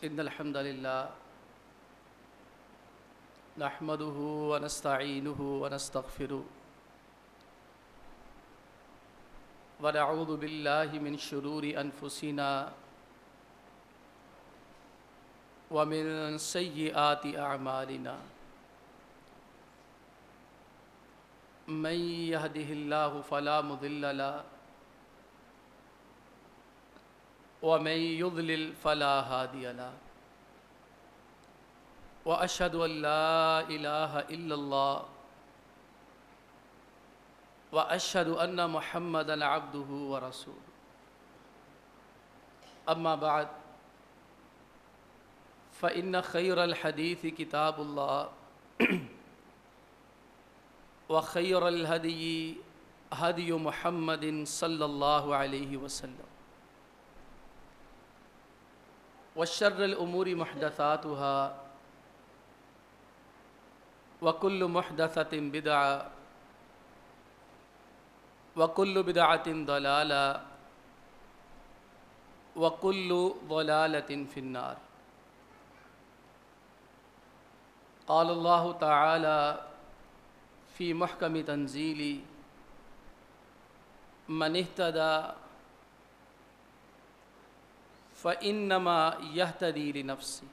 إن الحمد لله نحمده ونستعينه ونستغفره ونعوذ بالله من شرور أنفسنا ومن سيئات أعمالنا من يهده الله فلا مضل له ومن يضلل فلا هادي له وأشهد أن لا إله إلا الله وأشهد أن محمدًا عبده ورسوله أما بعد فإن خير الحديث كتاب الله وخير الهدي هدي محمد صلى الله عليه وسلم وشر الأمور محدثاتها وكل محدثة بدعة وكل بدعة ضلالة وكل ضلالة في النار قال الله تعالى في محكم تنزيله من اهتدى فإنما يهتدي لنفسه۔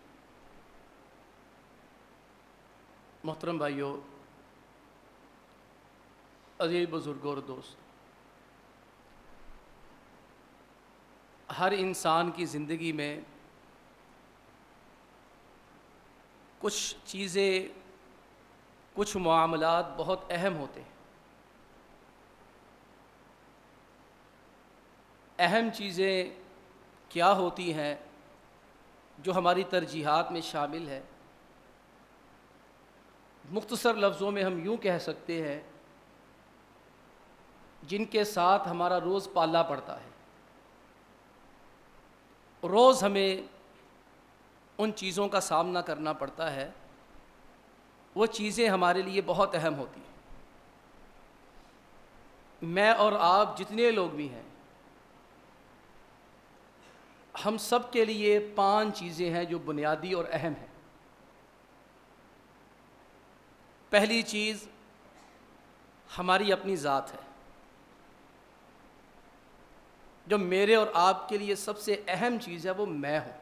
محترم بھائیو، عزیز بزرگوں اور دوست، ہر انسان کی زندگی میں کچھ چیزیں، کچھ معاملات بہت اہم ہوتے ہیں۔ اہم چیزیں کیا ہوتی ہیں جو ہماری ترجیحات میں شامل ہے؟ مختصر لفظوں میں ہم یوں کہہ سکتے ہیں جن کے ساتھ ہمارا روز پالنا پڑتا ہے۔ روز ہمیں ان چیزوں کا سامنا کرنا پڑتا ہے، وہ چیزیں ہمارے لیے بہت اہم ہوتی ہیں۔ میں اور آپ جتنے لوگ بھی ہیں، ہم سب کے لیے 5 چیزیں ہیں جو بنیادی اور اہم ہیں۔ پہلی چیز ہماری اپنی ذات ہے۔ جو میرے اور آپ کے لیے سب سے اہم چیز ہے وہ میں ہوں،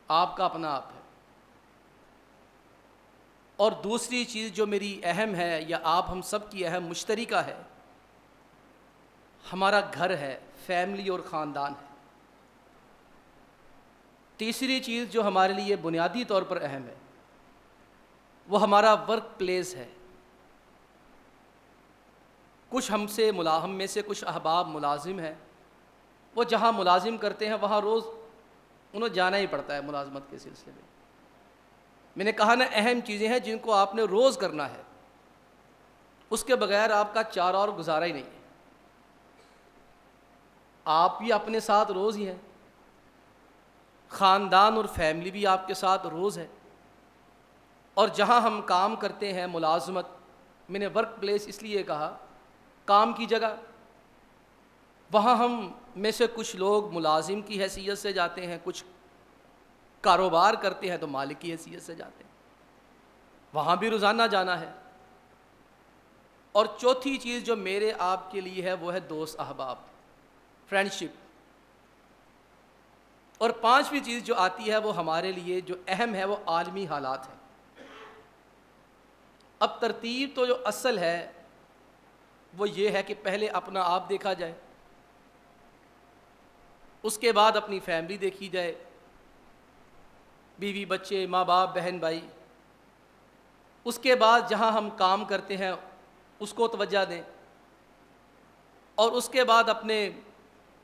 آپ کا اپنا آپ ہے۔ اور دوسری چیز جو میری اہم ہے یا آپ ہم سب کی اہم مشترکہ ہے، ہمارا گھر ہے، فیملی اور خاندان ہے۔ تیسری چیز جو ہمارے لیے بنیادی طور پر اہم ہے وہ ہمارا ورک پلیس ہے۔ کچھ ہم میں سے کچھ احباب ملازم ہیں، وہ جہاں ملازم کرتے ہیں وہاں روز انہیں جانا ہی پڑتا ہے ملازمت کے سلسلے میں۔ میں نے کہا نا، اہم چیزیں ہیں جن کو آپ نے روز کرنا ہے، اس کے بغیر آپ کا چارہ اور گزارا ہی نہیں ہے۔ آپ بھی اپنے ساتھ روز ہی ہیں، خاندان اور فیملی بھی آپ کے ساتھ روز ہے، اور جہاں ہم کام کرتے ہیں ملازمت، میں نے ورک پلیس اس لیے کہا، کام کی جگہ، وہاں ہم میں سے کچھ لوگ ملازم کی حیثیت سے جاتے ہیں، کچھ کاروبار کرتے ہیں تو مالک کی حیثیت سے جاتے ہیں، وہاں بھی روزانہ جانا ہے۔ اور چوتھی چیز جو میرے آپ کے لیے ہے وہ ہے دوست احباب، فرینڈشپ۔ اور 5ویں چیز جو آتی ہے وہ ہمارے لیے جو اہم ہے وہ عالمی حالات ہے۔ اب ترتیب تو جو اصل ہے وہ یہ ہے کہ پہلے اپنا آپ دیکھا جائے، اس کے بعد اپنی فیملی دیکھی جائے، بیوی بچے، ماں باپ، بہن بھائی۔ اس کے بعد جہاں ہم کام کرتے ہیں اس کو توجہ دیں، اور اس کے بعد اپنے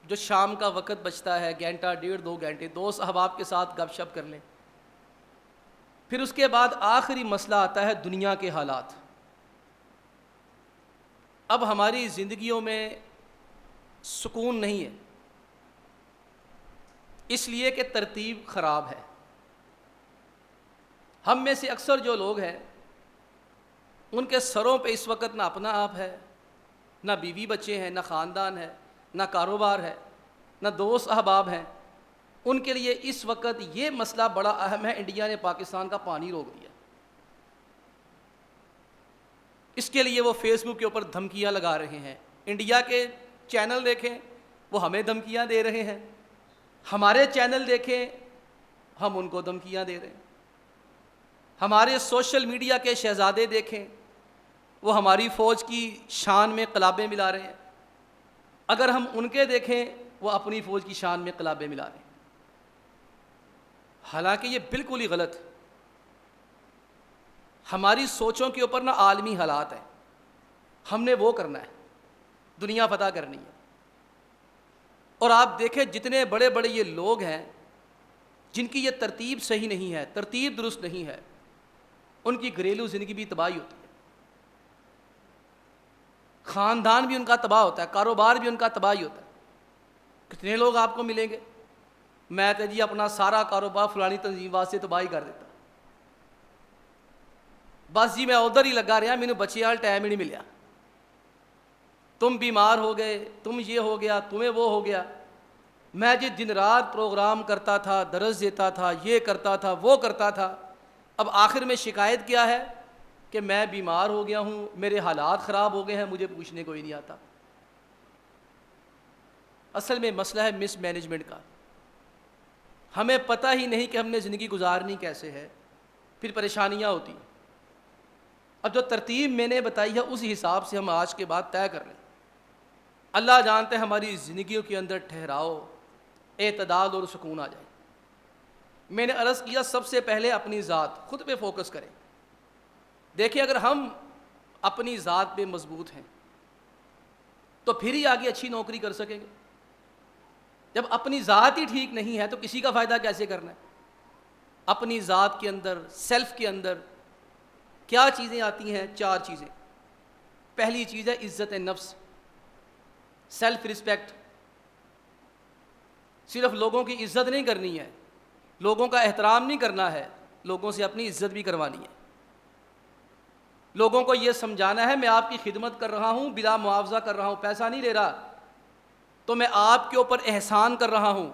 جو شام کا وقت بچتا ہے، گھنٹہ 1.5-2 گھنٹے دوست احباب کے ساتھ گپ شپ کر لیں۔ پھر اس کے بعد آخری مسئلہ آتا ہے دنیا کے حالات۔ اب ہماری زندگیوں میں سکون نہیں ہے، اس لیے کہ ترتیب خراب ہے۔ ہم میں سے اکثر جو لوگ ہیں ان کے سروں پہ اس وقت نہ اپنا آپ ہے، نہ بیوی بچے ہیں، نہ خاندان ہے، نہ کاروبار ہے، نہ دوست احباب ہیں، ان کے لیے اس وقت یہ مسئلہ بڑا اہم ہے، انڈیا نے پاکستان کا پانی روک دیا، اس کے لیے وہ فیس بک کے اوپر دھمکیاں لگا رہے ہیں۔ انڈیا کے چینل دیکھیں، وہ ہمیں دھمکیاں دے رہے ہیں، ہمارے چینل دیکھیں، ہم ان کو دھمکیاں دے رہے ہیں، ہمارے سوشل میڈیا کے شہزادے دیکھیں، وہ ہماری فوج کی شان میں قلابیں ملا رہے ہیں، اگر ہم ان کے دیکھیں وہ اپنی فوج کی شان میں قلابیں ملا رہے ہیں، حالانکہ یہ بالکل ہی غلط ہے۔ ہماری سوچوں کے اوپر عالمی حالات ہیں، ہم نے وہ کرنا ہے، دنیا فتح کرنی ہے۔ اور آپ دیکھیں جتنے بڑے بڑے یہ لوگ ہیں جن کی یہ ترتیب صحیح نہیں ہے، ترتیب درست نہیں ہے، ان کی گھریلو زندگی بھی تباہی ہوتی ہے، خاندان بھی ان کا تباہ ہوتا ہے، کاروبار بھی ان کا تباہی ہوتا ہے۔ کتنے لوگ آپ کو ملیں گے، میں تو جی اپنا سارا کاروبار فلانی تنظیم واسطے تباہی کر دیتا، بس جی میں ادھر ہی لگا رہا، مینوں بچے وال ٹائم ہی نہیں ملیا، تم بیمار ہو گئے، تم یہ ہو گیا، تمہیں وہ ہو گیا، میں جی دن رات پروگرام کرتا تھا، درس دیتا تھا، یہ کرتا تھا، وہ کرتا تھا، اب آخر میں شکایت کیا ہے کہ میں بیمار ہو گیا ہوں، میرے حالات خراب ہو گئے ہیں، مجھے پوچھنے کوئی نہیں آتا۔ اصل میں مسئلہ ہے مس مینجمنٹ کا، ہمیں پتہ ہی نہیں کہ ہم نے زندگی گزارنی کیسے ہے، پھر پریشانیاں ہوتی ہیں۔ اب جو ترتیب میں نے بتائی ہے اس حساب سے ہم آج کے بعد طے کر لیں، اللہ جانتے ہیں ہماری زندگیوں کے اندر ٹھہراؤ، اعتدال اور سکون آ جائے۔ میں نے عرض کیا سب سے پہلے اپنی ذات خود پہ فوکس کریں۔ دیکھیں اگر ہم اپنی ذات پہ مضبوط ہیں تو پھر ہی آگے اچھی نوکری کر سکیں گے، جب اپنی ذات ہی ٹھیک نہیں ہے تو کسی کا فائدہ کیسے کرنا ہے؟ اپنی ذات کے اندر، سیلف کے اندر کیا چیزیں آتی ہیں؟ 4 چیزیں۔ پہلی چیز ہے عزت نفس، سیلف رسپیکٹ۔ صرف لوگوں کی عزت نہیں کرنی ہے، لوگوں کا احترام نہیں کرنا ہے، لوگوں سے اپنی عزت بھی کروانی ہے۔ لوگوں کو یہ سمجھانا ہے میں آپ کی خدمت کر رہا ہوں، بلا معاوضہ کر رہا ہوں، پیسہ نہیں لے رہا، تو میں آپ کے اوپر احسان کر رہا ہوں،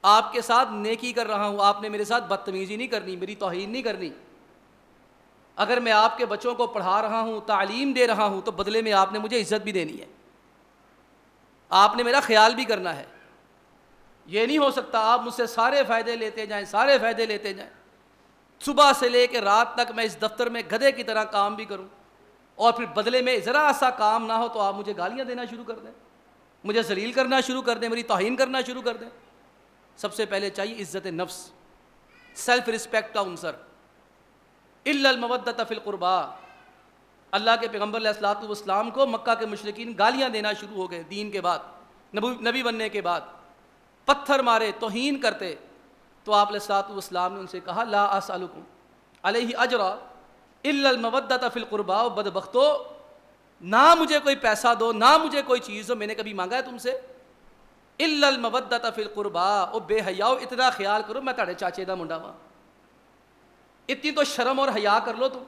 آپ کے ساتھ نیکی کر رہا ہوں، آپ نے میرے ساتھ بدتمیزی نہیں کرنی، میری توہین نہیں کرنی۔ اگر میں آپ کے بچوں کو پڑھا رہا ہوں، تعلیم دے رہا ہوں، تو بدلے میں آپ نے مجھے عزت بھی دینی ہے، آپ نے میرا خیال بھی کرنا ہے۔ یہ نہیں ہو سکتا آپ مجھ سے سارے فائدے لیتے جائیں، سارے فائدے لیتے جائیں، صبح سے لے کے رات تک میں اس دفتر میں گدھے کی طرح کام بھی کروں، اور پھر بدلے میں ذرا سا کام نہ ہو تو آپ مجھے گالیاں دینا شروع کر دیں، مجھے ذلیل کرنا شروع کر دیں، میری توہین کرنا شروع کر دیں۔ سب سے پہلے چاہیے عزت نفس، سیلف رسپیکٹ کا عنصر۔ الا المودۃ فی القربا، اللہ کے پیغمبر علیہ الصلوۃ والسلام کو مکہ کے مشرکین گالیاں دینا شروع ہو گئے، دین کے بعد، نبی بننے کے بعد، پتھر مارے، توہین کرتے، تو آپ علیہ الصلوۃ والسلام نے ان سے کہا لا اسألکم علیہ اجرا الا المودۃ فی القربا، بدبختو نہ مجھے کوئی پیسہ دو، نہ مجھے کوئی چیز دو، میں نے کبھی مانگا ہے تم سے؟ الا المودۃ فی القربا، او بے حیاؤ اتنا خیال کرو میں تہاڈے چاچے دا منڈا وا، اتنی تو شرم اور حیا کر لو تم۔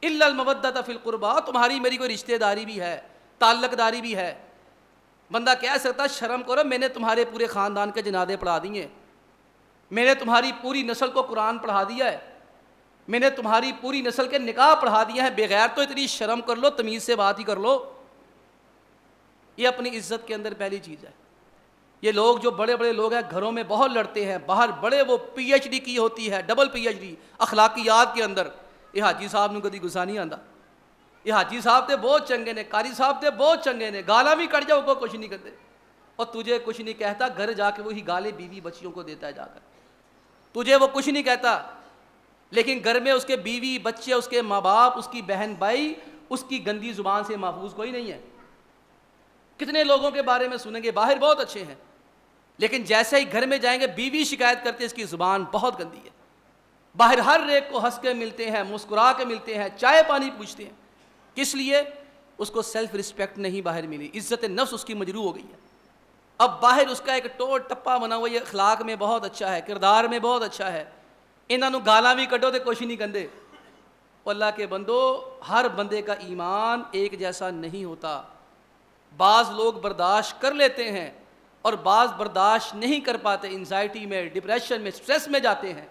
الا المودۃ فی القربا، تمہاری میری کوئی رشتہ داری بھی ہے، تعلق داری بھی ہے۔ بندہ کہہ سکتا شرم کرو، میں نے تمہارے پورے خاندان کے جنازے پڑھا دیے، میں نے تمہاری پوری نسل کو قرآن پڑھا دیا ہے، میں نے تمہاری پوری نسل کے نکاح پڑھا دیا ہے، بغیر تو اتنی شرم کر لو، تمیز سے بات ہی کر لو۔ یہ اپنی عزت کے اندر پہلی چیز ہے۔ یہ لوگ جو بڑے بڑے لوگ ہیں گھروں میں بہت لڑتے ہیں، باہر بڑے وہ پی ایچ ڈی کی ہوتی ہے، ڈبل پی ایچ ڈی اخلاقیات کے اندر، یہ حاجی صاحب نوں کدی غصہ نہیں آندا، یہ حاجی صاحب تے بہت چنگے نے، قاری صاحب تے بہت چنگے نے، گالاں بھی کٹ جاؤ کو کچھ نہیں کرتے، اور تجھے کچھ نہیں کہتا، گھر جا کے وہی گالیں بیوی بچیوں کو دیتا ہے جا کر، تجھے وہ کچھ نہیں کہتا، لیکن گھر میں اس کے بیوی بچے، اس کے ماں باپ، اس کی بہن بھائی، اس کی گندی زبان سے محفوظ کوئی نہیں ہے۔ کتنے لوگوں کے بارے میں سنیں گے باہر بہت اچھے ہیں، لیکن جیسے ہی گھر میں جائیں گے بیوی شکایت کرتے اس کی زبان بہت گندی ہے، باہر ہر ایک کو ہنس کے ملتے ہیں، مسکرا کے ملتے ہیں، چائے پانی پوچھتے ہیں، کس لیے؟ اس کو سیلف رسپیکٹ نہیں باہر ملی، عزت نفس اس کی مجروح ہو گئی ہے۔ اب باہر اس کا ایک ٹور ٹپا بنا ہوا، یہ اخلاق میں بہت اچھا ہے، کردار میں بہت اچھا ہے، انہوں گالاں بھی کڈو تے کچھ نہیں کندے۔ اللہ کے بندو، ہر بندے کا ایمان ایک جیسا نہیں ہوتا، بعض لوگ برداشت کر لیتے ہیں اور بعض برداشت نہیں کر پاتے، انزائٹی میں، ڈپریشن میں، سٹریس میں جاتے ہیں،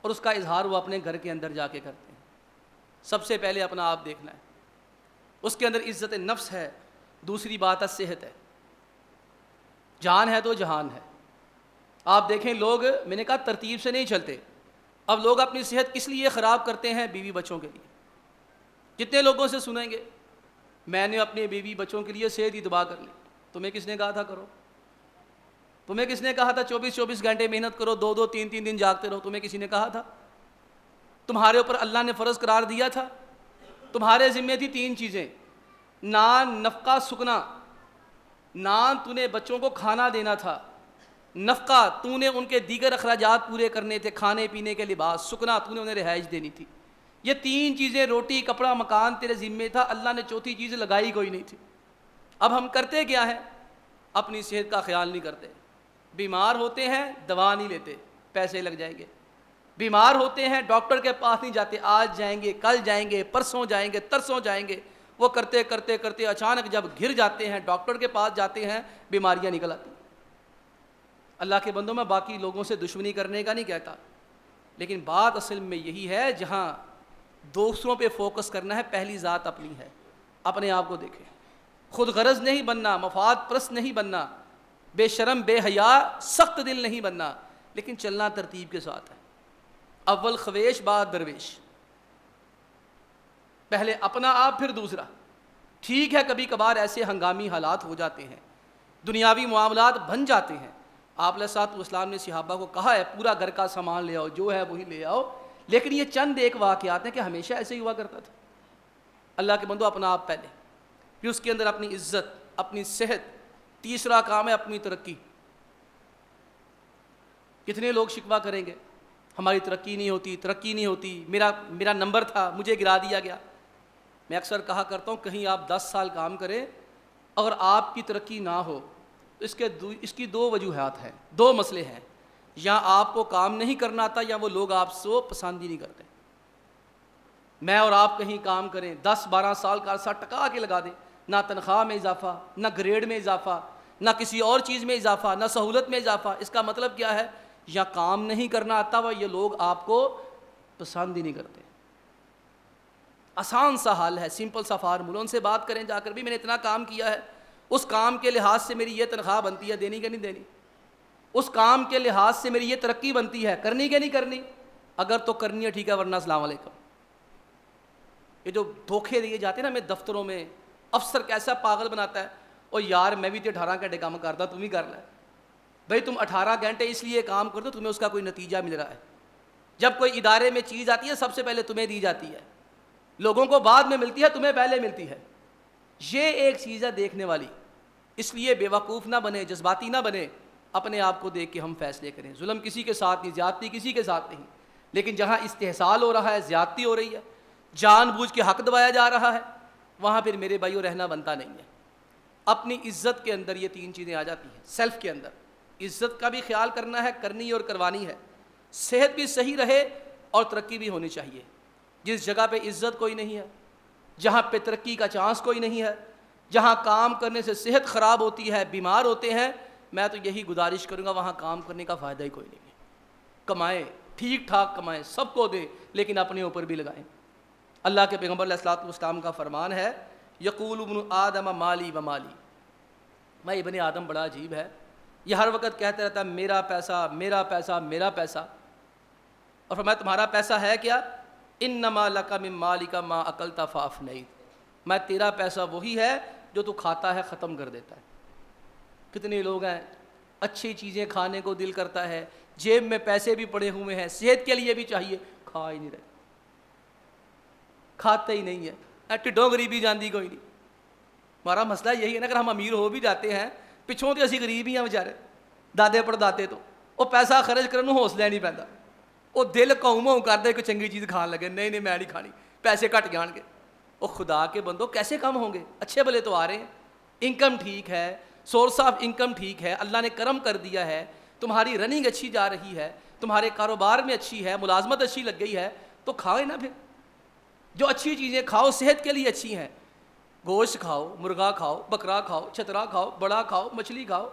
اور اس کا اظہار وہ اپنے گھر کے اندر جا کے کرتے ہیں۔ سب سے پہلے اپنا آپ دیکھنا ہے، اس کے اندر عزت نفس ہے، دوسری بات ہے صحت ہے، جان ہے تو جہان ہے۔ آپ دیکھیں لوگ، میں نے کہا ترتیب سے نہیں چلتے، اب لوگ اپنی صحت کس لیے خراب کرتے ہیں؟ بیوی بچوں کے لیے۔ جتنے لوگوں سے سنیں گے میں نے اپنے بیوی بچوں کے لیے صحت ہی تباہ کر لی، تمہیں کس نے کہا تھا کرو؟ تمہیں کس نے کہا تھا 24 گھنٹے محنت کرو، 2 3 دن جاگتے رہو؟ تمہیں کسی نے کہا تھا؟ تمہارے اوپر اللہ نے فرض قرار دیا تھا، تمہارے ذمہ تھی 3 چیزیں، نان، نفقہ، سکنا۔ نان تو نے بچوں کو کھانا دینا تھا، نفقہ تو نے ان کے دیگر اخراجات پورے کرنے تھے، کھانے پینے کے لباس، سکنا تو نے انہیں رہائش دینی تھی۔ یہ 3 چیزیں، روٹی، کپڑا، مکان تیرے ذمے تھا، اللہ نے چوتھی چیز لگائی کوئی نہیں تھی۔ اب ہم کرتے کیا ہیں؟ اپنی صحت کا خیال نہیں کرتے، بیمار ہوتے ہیں دوا نہیں لیتے، پیسے لگ جائیں گے، بیمار ہوتے ہیں ڈاکٹر کے پاس نہیں جاتے، آج جائیں گے، کل جائیں گے، پرسوں جائیں گے، ترسوں جائیں گے، وہ کرتے کرتے کرتے اچانک جب گر جاتے ہیں، ڈاکٹر کے پاس جاتے ہیں، بیماریاں نکل آتی ہیں۔ اللہ کے بندوں، میں باقی لوگوں سے دشمنی کرنے کا نہیں کہتا، لیکن بات اصل میں یہی ہے، جہاں دوسروں پہ فوکس کرنا ہے، پہلی ذات اپنی ہے، اپنے آپ کو دیکھیں، خود غرض نہیں بننا، مفاد پرست نہیں بننا، بے شرم بے حیا سخت دل نہیں بننا، لیکن چلنا ترتیب کے ساتھ ہے، اول خویش بعد درویش، پہلے اپنا آپ پھر دوسرا۔ ٹھیک ہے کبھی کبھار ایسے ہنگامی حالات ہو جاتے ہیں، دنیاوی معاملات بن جاتے ہیں، آپ علیہ الصلوۃ والسلام نے صحابہ کو کہا ہے پورا گھر کا سامان لے آؤ، جو ہے وہی لے آؤ، لیکن یہ چند ایک واقعات ہیں کہ ہمیشہ ایسے ہی ہوا کرتا تھا۔ اللہ کے بندو، اپنا آپ پہلے، پھر اس کے اندر اپنی عزت، اپنی صحت، تیسرا کام ہے اپنی ترقی۔ کتنے لوگ شکوہ کریں گے ہماری ترقی نہیں ہوتی، ترقی نہیں ہوتی، میرا نمبر تھا مجھے گرا دیا گیا۔ میں اکثر کہا کرتا ہوں کہیں آپ 10 سال کام کریں، اگر آپ کی ترقی نہ ہو تو اس کی 2 وجوہات ہیں، 2 مسئلے ہیں، یا آپ کو کام نہیں کرنا آتا یا وہ لوگ آپ سے پسند ہی نہیں کرتے۔ میں اور آپ کہیں کام کریں، 10-12 سال کا عرصہ ٹکا کے لگا دیں، نہ تنخواہ میں اضافہ، نہ گریڈ میں اضافہ، نہ کسی اور چیز میں اضافہ، نہ سہولت میں اضافہ، اس کا مطلب کیا ہے؟ یا کام نہیں کرنا آتا ہوا، یہ لوگ آپ کو پسند ہی نہیں کرتے۔ آسان سا حل ہے، سمپل سا فارمولہ، ان سے بات کریں جا کر، بھی میں نے اتنا کام کیا ہے، اس کام کے لحاظ سے میری یہ تنخواہ بنتی ہے، دینی کہ نہیں دینی؟ اس کام کے لحاظ سے میری یہ ترقی بنتی ہے، کرنی کہ نہیں کرنی؟ اگر تو کرنی ہے ٹھیک ہے، ورنہ السلام علیکم۔ یہ جو دھوکے دیے جاتے ہیں نا، ہمیں دفتروں میں افسر کیسا پاگل بناتا ہے، اور یار میں بھی تو 18 گھنٹے کام کرتا، تم ہی کر لے بھائی، تم 18 گھنٹے اس لیے کام کرتے ہو، تمہیں اس کا کوئی نتیجہ مل رہا ہے۔ جب کوئی ادارے میں چیز آتی ہے سب سے پہلے تمہیں دی جاتی ہے، لوگوں کو بعد میں ملتی ہے، تمہیں پہلے ملتی ہے۔ یہ ایک چیز ہے دیکھنے والی، اس لیے بے وقوف نہ بنے، جذباتی نہ بنے، اپنے آپ کو دیکھ کے ہم فیصلے کریں۔ ظلم کسی کے ساتھ نہیں، زیادتی کسی کے ساتھ نہیں، لیکن جہاں استحصال ہو رہا ہے، زیادتی ہو رہی ہے، جان بوجھ کے حق دبایا جا رہا ہے، وہاں پھر میرے بھائیوں رہنا بنتا نہیں ہے۔ اپنی عزت کے اندر یہ 3 چیزیں آ جاتی ہیں، سیلف کے اندر عزت کا بھی خیال کرنا ہے، کرنی اور کروانی ہے، صحت بھی صحیح رہے اور ترقی بھی ہونی چاہیے۔ جس جگہ پہ عزت کوئی نہیں ہے، جہاں پہ ترقی کا چانس کوئی نہیں ہے، جہاں کام کرنے سے صحت خراب ہوتی ہے، بیمار ہوتے ہیں، میں تو یہی گزارش کروں گا وہاں کام کرنے کا فائدہ ہی کوئی نہیں ہے۔ کمائیں، ٹھیک ٹھاک کمائیں، سب کو دیں، لیکن اپنے اوپر بھی لگائیں۔ اللہ کے پیغمبر علیہ الصلوۃ والسلام کا فرمان ہے، یقول ابن آدم مالی و مالی۔ میں ابن آدم بڑا عجیب ہے، یہ ہر وقت کہتا رہتا ہے میرا پیسہ میرا پیسہ میرا پیسہ، اور فرمایا تمہارا پیسہ ہے کیا؟ انما لک من مالک ما اکلت فافنیت، میں تیرا پیسہ وہی ہے جو تو کھاتا ہے ختم کر دیتا ہے۔ کتنے لوگ ہیں اچھی چیزیں کھانے کو دل کرتا ہے، جیب میں پیسے بھی پڑے ہوئے ہیں، صحت کے لیے بھی چاہیے، کھا ہی نہیں رہے، کھاتے ہی نہیں ہے، ٹھڈوں غریبی جاندی کوئی نہیں۔ ہمارا مسئلہ یہی ہے نا، اگر ہم امیر ہو بھی جاتے ہیں پچھوں تو اسی غریب ہی ہیں بیچارے، دادے پڑدادے تو وہ پیسہ خرچ کرنے حوصلہ نہیں پیندا، وہ دل قوموں کر دے کوئی چنگی چیز کھان لگے، نہیں میں نہیں کھانی، پیسے کٹ جان گے۔ وہ خدا کے بندو کیسے کم ہوں گے؟ اچھے بھلے تو آ رہے ہیں، انکم ٹھیک ہے، سورس آف انکم ٹھیک ہے، اللہ نے کرم کر دیا ہے، تمہاری رننگ اچھی جا رہی ہے، تمہارے کاروبار میں اچھی ہے، ملازمت اچھی لگ گئی ہے، تو کھائے نا پھر، جو اچھی چیزیں کھاؤ صحت کے لیے اچھی ہیں، گوشت کھاؤ، مرغا کھاؤ، بکرا کھاؤ، چھترا کھاؤ، بڑا کھاؤ، مچھلی کھاؤ،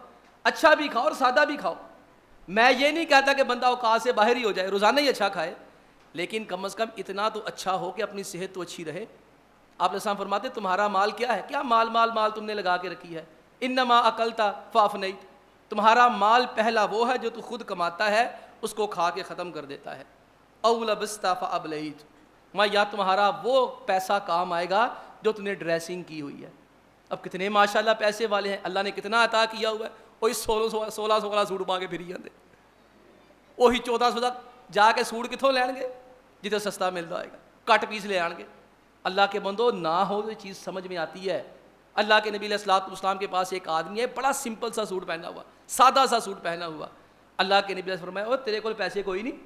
اچھا بھی کھاؤ اور سادہ بھی کھاؤ. میں یہ نہیں کہتا کہ بندہ اوقات سے باہر ہی ہو جائے, روزانہ ہی اچھا کھائے, لیکن کم از کم اتنا تو اچھا ہو کہ اپنی صحت تو اچھی رہے. آپ علیہ السلام فرماتے تمہارا مال کیا ہے, کیا مال مال مال تم نے لگا کے رکھی ہے, انما اکلتا فافنیت, تمہارا مال پہلا وہ ہے جو تو خود کماتا ہے, اس کو کھا کے ختم کر دیتا ہے. او لبستا فابلیت, یا تمہارا وہ پیسہ کام آئے گا جو تم نے ڈریسنگ کی ہوئی ہے. اب کتنے ماشاءاللہ پیسے والے ہیں, اللہ نے کتنا عطا کیا ہوا ہے, وہی 16 سوٹ پا کے پھری جاندے, وہی 1400 جا کے سوٹ کتوں لین گے جتنے سستا مل جائے گا, کٹ پیس لے آن گے. اللہ کے بندو نہ ہو یہ چیز سمجھ میں آتی ہے. اللہ کے نبی علیہ الصلوۃ والسلام کے پاس ایک آدمی ہے, بڑا سمپل سا سوٹ پہنا ہوا, سادہ سا سوٹ پہنا ہوا. اللہ کے نبی نے فرمایا او تیرے کول پیسے کوئی نہیں,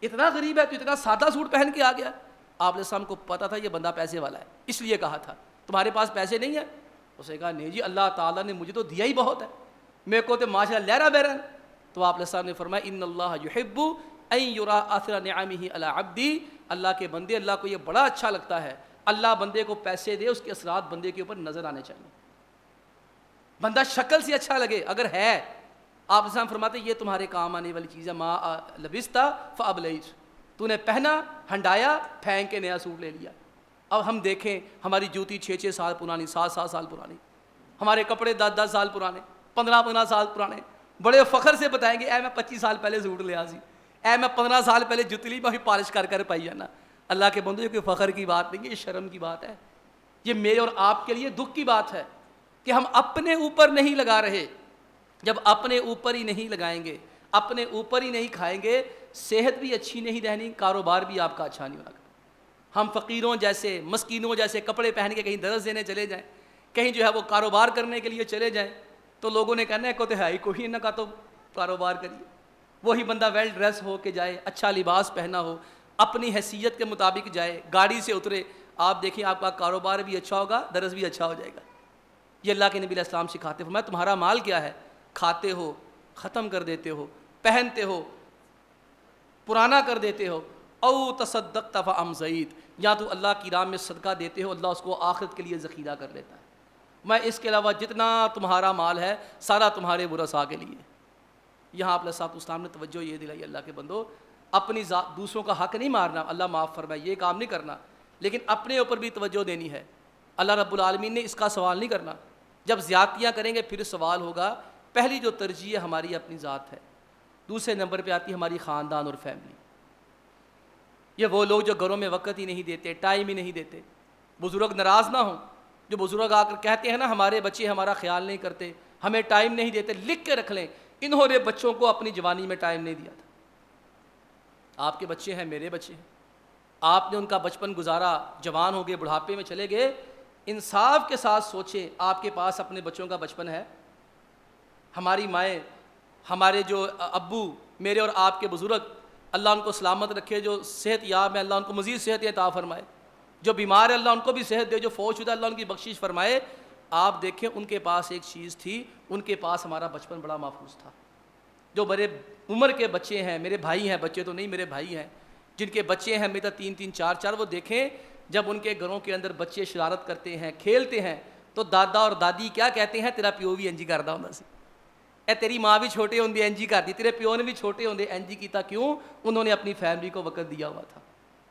اتنا غریب ہے تو اتنا سادہ سوٹ پہن کے آ گیا. آپ علیہ السلام کو پتا تھا یہ بندہ پیسے والا ہے, اس لیے کہا تھا تمہارے پاس پیسے نہیں ہیں. اس نے کہا نہیں جی, اللہ تعالیٰ نے مجھے تو دیا ہی بہت ہے, میرے کو تو ماشاء اللہ لہرا بہرا. تو آپ علیہ السلام نے فرمایا ان اللہ یحب ان یرا اثر نعمہ علی عبدی, اللہ کے بندے, اللہ کو یہ بڑا اچھا لگتا ہے اللہ بندے کو پیسے دے, اس کے اثرات بندے کے اوپر نظر آنے چاہیے, بندہ شکل سے اچھا لگے اگر ہے. آپ علیہ السلام فرماتے یہ تمہارے کام آنے والی چیز ہے. ما لبستا فابلیت, تو نے پہنا, ہنڈایا, پھینک کے نیا سوٹ لے لیا. اب ہم دیکھیں ہماری جوتی 6 سال پرانی, 7 سال پرانی, ہمارے کپڑے 10 سال پرانے, 15 سال پرانے, بڑے فخر سے بتائیں گے اے میں 25 سال پہلے سوٹ لیا سی, اے میں 15 سال پہلے جوتی لی, میں بھی پالش کر پائی جانا. اللہ کے بندو یہ کوئی فخر کی بات نہیں, یہ شرم کی بات ہے. یہ میرے اور آپ کے لیے دکھ کی بات ہے کہ ہم اپنے اوپر نہیں لگا رہے. جب اپنے اوپر ہی نہیں لگائیں گے, اپنے اوپر ہی نہیں کھائیں گے, صحت بھی اچھی نہیں رہنی, کاروبار بھی آپ کا اچھا نہیں ہونا. ہم فقیروں جیسے, مسکینوں جیسے کپڑے پہن کے کہیں درس دینے چلے جائیں, کہیں جو ہے وہ کاروبار کرنے کے لیے چلے جائیں, تو لوگوں نے کہنا ہے کو تو ہے ہی کوئی نہ, کا تو کاروبار کریے. وہی بندہ ویل ڈریس ہو کے جائے, اچھا لباس پہنا ہو, اپنی حیثیت کے مطابق جائے, گاڑی سے اترے, آپ دیکھیں آپ کا کاروبار بھی اچھا ہوگا, درس بھی اچھا ہو جائے گا. یہ اللہ کے نبی علیہ السلام سکھاتے ہیں. فرمایا تمہارا مال کیا ہے, کھاتے ہو, ختم کر دیتے ہو, پہنتے ہو, پرانا کر دیتے ہو, او تصدقت فامضیت, یا تو اللہ کی راہ میں صدقہ دیتے ہو, اللہ اس کو آخرت کے لیے ذخیرہ کر لیتا ہے. میں اس کے علاوہ جتنا تمہارا مال ہے سارا تمہارے ورثاء کے لیے. یہاں آپ علیہ الصلوۃ والسلام نے توجہ یہ دلائی, اللہ کے بندو اپنی دوسروں کا حق نہیں مارنا, اللہ معاف فرمائے, یہ کام نہیں کرنا, لیکن اپنے اوپر بھی توجہ دینی ہے. اللہ رب العالمین نے اس کا سوال نہیں کرنا. جب زیادتیاں کریں گے پھر سوال ہوگا. پہلی جو ترجیح ہماری اپنی ذات ہے, دوسرے نمبر پہ آتی ہے ہماری خاندان اور فیملی. یہ وہ لوگ جو گھروں میں وقت ہی نہیں دیتے, ٹائم ہی نہیں دیتے. بزرگ ناراض نہ ہوں, جو بزرگ آ کر کہتے ہیں نا ہمارے بچے ہمارا خیال نہیں کرتے, ہمیں ٹائم نہیں دیتے, لکھ کے رکھ لیں انہوں نے بچوں کو اپنی جوانی میں ٹائم نہیں دیا تھا. آپ کے بچے ہیں, میرے بچے ہیں, آپ نے ان کا بچپن گزارا, جوان ہو گئے, بڑھاپے میں چلے گئے. انصاف کے ساتھ سوچیں آپ کے پاس اپنے بچوں کا بچپن ہے؟ ہماری مائیں, ہمارے جو ابو, میرے اور آپ کے بزرگ, اللہ ان کو سلامت رکھے, جو صحت یاب ہے اللہ ان کو مزید صحت عطا فرمائے, جو بیمار ہے اللہ ان کو بھی صحت دے, جو فوت شدہ اللہ ان کی بخشش فرمائے. آپ دیکھیں ان کے پاس ایک چیز تھی, ان کے پاس ہمارا بچپن بڑا محفوظ تھا. جو بڑے عمر کے بچے ہیں, میرے بھائی ہیں, بچے تو نہیں میرے بھائی ہیں, جن کے بچے ہیں میرا 3 4, وہ دیکھیں جب ان کے گھروں کے اندر بچے شرارت کرتے ہیں, کھیلتے ہیں, تو دادا اور دادی کیا کہتے ہیں, تیرا پیو بھی انجی کردا ہوندا سی, اے تیری ماں بھی چھوٹے ہوندے انجی کرتی, تیرے پیو نے بھی چھوٹے ہوندے انجی کیتا. کیوں؟ انہوں نے اپنی فیملی کو وقت دیا ہوا تھا.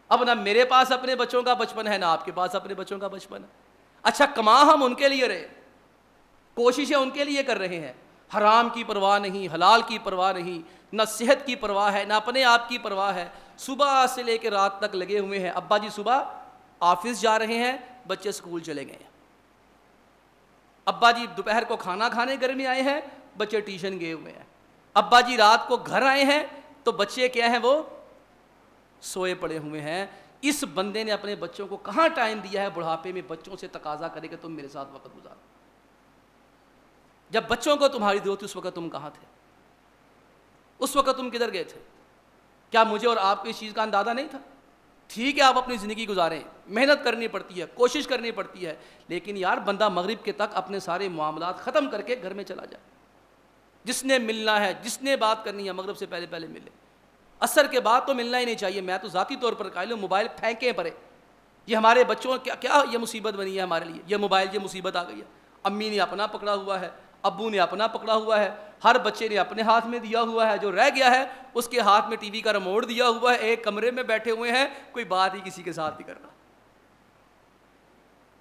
اب نہ میرے پاس اپنے بچوں کا بچپن ہے, نہ آپ کے پاس اپنے بچوں کا بچپن ہے. اچھا کما ہم ان کے لیے رہے, کوششیں ان کے لیے کر رہے ہیں, حرام کی پرواہ نہیں, حلال کی پرواہ نہیں, نہ صحت کی پرواہ ہے, نہ اپنے آپ کی پرواہ ہے, صبح سے لے کے رات تک لگے ہوئے ہیں. ابا جی صبح آفس جا رہے ہیں, بچے اسکول چلے گئے ہیں. ابا جی دوپہر کو کھانا کھانے گھر میں آئے ہیں, بچے ٹیوشن گئے ہوئے ہیں. ابا جی رات کو گھر آئے ہیں تو بچے کیا ہیں, وہ سوئے پڑے ہوئے ہیں. اس بندے نے اپنے بچوں کو کہاں ٹائم دیا ہے؟ بڑھاپے میں بچوں سے تقاضا کرے کہ تم میرے ساتھ وقت گزارو. جب بچوں کو تمہاری ضرورت تھی اس وقت تم کہاں تھے؟ اس وقت تم کدھر گئے تھے؟ کیا مجھے اور آپ کو اس چیز کا اندازہ نہیں تھا؟ ٹھیک ہے آپ اپنی زندگی گزاریں, محنت کرنی پڑتی ہے, کوشش کرنی پڑتی ہے, لیکن یار بندہ مغرب کے تک اپنے سارے معاملات ختم کر کے گھر میں چلا جائے. جس نے ملنا ہے, جس نے بات کرنی ہے, مغرب سے پہلے پہلے ملے. عصر کے بعد تو ملنا ہی نہیں چاہیے. میں تو ذاتی طور پر قائل ہوں, موبائل پھینکیں پڑے. یہ ہمارے بچوں کیا یہ مصیبت بنی ہے ہمارے لیے, یہ موبائل, یہ مصیبت آ گئی ہے. امی نے اپنا پکڑا ہوا ہے, ابو نے اپنا پکڑا ہوا ہے، ہر بچے نے اپنے ہاتھ میں دیا ہوا ہے، جو رہ گیا ہے اس کے ہاتھ میں ٹی وی کا ریموٹ دیا ہوا ہے، ایک کمرے میں بیٹھے ہوئے ہیں، کوئی بات ہی کسی کے ساتھ نہیں کر رہا،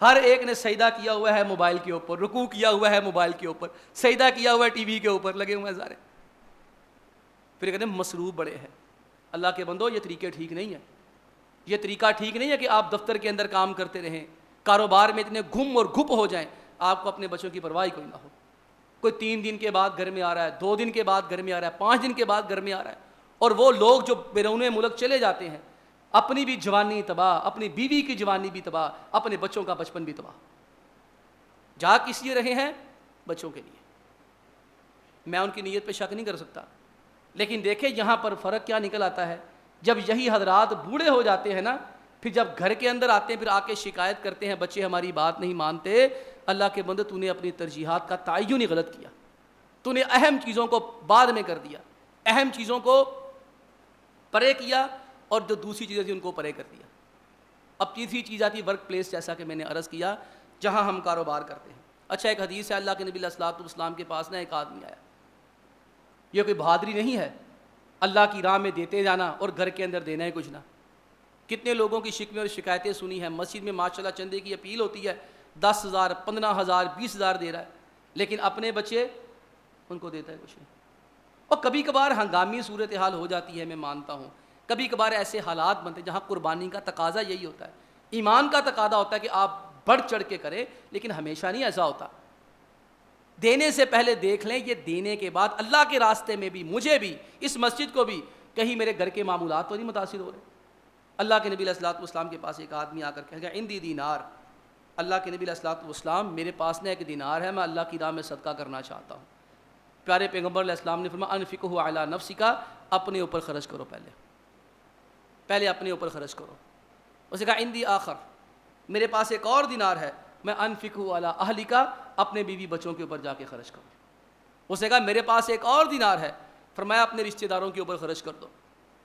ہر ایک نے سجدہ کیا ہوا ہے موبائل کے اوپر، رکوع کیا ہوا ہے موبائل کے اوپر، سجدہ کیا ہوا ہے ٹی وی کے اوپر، لگے ہوئے ہیں سارے، پھر کہتے ہیں مصروف بڑے ہیں۔ اللہ کے بندو یہ طریقے ٹھیک نہیں ہے، یہ طریقہ ٹھیک نہیں ہے کہ آپ دفتر کے اندر کام کرتے رہیں، کاروبار میں اتنے گم اور گھپ ہو جائیں، آپ کو اپنے بچوں کی پرواہ کوئی نہ ہو، کوئی 3 دن کے بعد گھر میں آ رہا ہے، 2 دن کے بعد گھر میں آ رہا ہے، 5 دن کے بعد گھر میں آ رہا ہے، اور وہ لوگ جو بیرون ملک چلے جاتے ہیں، اپنی بھی جوانی تباہ، اپنی بیوی کی جوانی بھی تباہ، اپنے بچوں کا بچپن بھی تباہ، جا کس لیے رہے ہیں؟ بچوں کے لیے۔ میں ان کی نیت پہ شک نہیں کر سکتا، لیکن دیکھیں یہاں پر فرق کیا نکل آتا ہے، جب یہی حضرات بوڑھے ہو جاتے ہیں نا، پھر جب گھر کے اندر آتے ہیں، پھر آ کے شکایت کرتے ہیں بچے ہماری بات نہیں مانتے۔ اللہ کے بندے، تو نے اپنی ترجیحات کا تعین ہی غلط کیا، تو نے اہم چیزوں کو بعد میں کر دیا، اہم چیزوں کو پرے کیا، اور جو دوسری چیزیں تھیں ان کو پرے کر دیا۔ اب تیسری چیز آتی ہے ورک پلیس، جیسا کہ میں نے عرض کیا، جہاں ہم کاروبار کرتے ہیں۔ اچھا، ایک حدیث ہے، اللہ کے نبی علیہ الصلوۃ والسلام کے پاس نا ایک آدمی آیا، یہ کوئی بہادری نہیں ہے، اللہ کی راہ میں دیتے جانا اور گھر کے اندر دینا ہے کچھ نہ۔ کتنے لوگوں کی شکوے اور شکایتیں سنی ہیں، مسجد میں ماشاءاللہ چندے کی اپیل ہوتی ہے، 10,000 15,000 20,000 دے رہا ہے، لیکن اپنے بچے ان کو دیتا ہے کچھ نہیں۔ اور کبھی کبھار ہنگامی صورتحال ہو جاتی ہے، میں مانتا ہوں، کبھی کبھار ایسے حالات بنتے ہیں جہاں قربانی کا تقاضا یہی ہوتا ہے، ایمان کا تقاضا ہوتا ہے کہ آپ بڑھ چڑھ کے کریں، لیکن ہمیشہ نہیں ایسا ہوتا۔ دینے سے پہلے دیکھ لیں، یہ دینے کے بعد اللہ کے راستے میں بھی، مجھے بھی، اس مسجد کو بھی، کہیں میرے گھر کے معمولات تو نہیں متاثر ہو رہے۔ اللہ کے نبی علیہ الصلوۃ والسلام کے پاس ایک آدمی آ کر کہہ گیا عندی دینار، اللہ کے نبی علیہ الصلوۃ والسلام، میرے پاس نا ایک دینار ہے، میں اللہ کی راہ میں صدقہ کرنا چاہتا ہوں۔ پیارے پیغمبر علیہ السلام نے فرمایا انفقہ علی نفسک، اپنے اوپر خرچ کرو، پہلے اپنے اوپر خرچ کرو۔ اس نے کہا عندی آخر، میرے پاس ایک اور دینار ہے، میں انفقہ علی اہلک، اپنے بیوی بچوں کے اوپر جا کے خرچ کرو۔ اس نے کہا میرے پاس ایک اور دینار ہے، فرمایا اپنے رشتہ داروں کے اوپر خرچ کر دو۔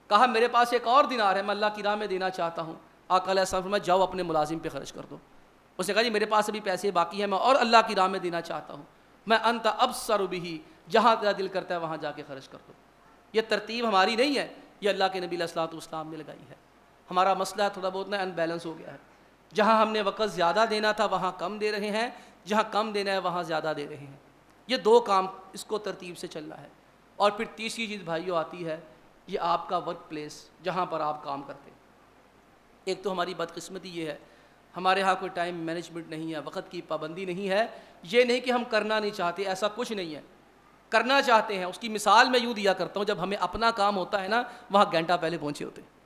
کہا میرے پاس ایک اور دینار ہے، میں اللہ کی راہ میں دینا چاہتا ہوں۔ آقا علیہ السلام فرمایا جاؤ اپنے ملازم پہ خرچ کر دو۔ اس نے کہا جی میرے پاس ابھی پیسے باقی ہیں، میں اور اللہ کی راہ میں دینا چاہتا ہوں۔ میں انت ابصر بہ، جہاں تیرا دل کرتا ہے وہاں جا کے خرچ کر دو۔ یہ ترتیب ہماری نہیں ہے، یہ اللہ کے نبی علیہ الصلوۃ والسلام نے لگائی ہے۔ ہمارا مسئلہ تھوڑا بہت نا ان بیلنس ہو گیا ہے، جہاں ہم نے وقت زیادہ دینا تھا وہاں کم دے رہے ہیں، جہاں کم دینا ہے وہاں زیادہ دے رہے ہیں۔ یہ 2 کام اس کو ترتیب سے چلنا ہے۔ اور پھر تیسری چیز بھائیوں آتی ہے، یہ آپ کا ورک پلیس، جہاں پر آپ کام کرتے ہیں۔ ایک تو ہماری بدقسمتی یہ ہے، ہمارے ہاں کوئی ٹائم مینجمنٹ نہیں ہے، وقت کی پابندی نہیں ہے۔ یہ نہیں کہ ہم کرنا نہیں چاہتے، ایسا کچھ نہیں ہے، کرنا چاہتے ہیں۔ اس کی مثال میں یوں دیا کرتا ہوں، جب ہمیں اپنا کام ہوتا ہے نا، وہاں گھنٹہ پہلے پہنچے ہوتے ہیں۔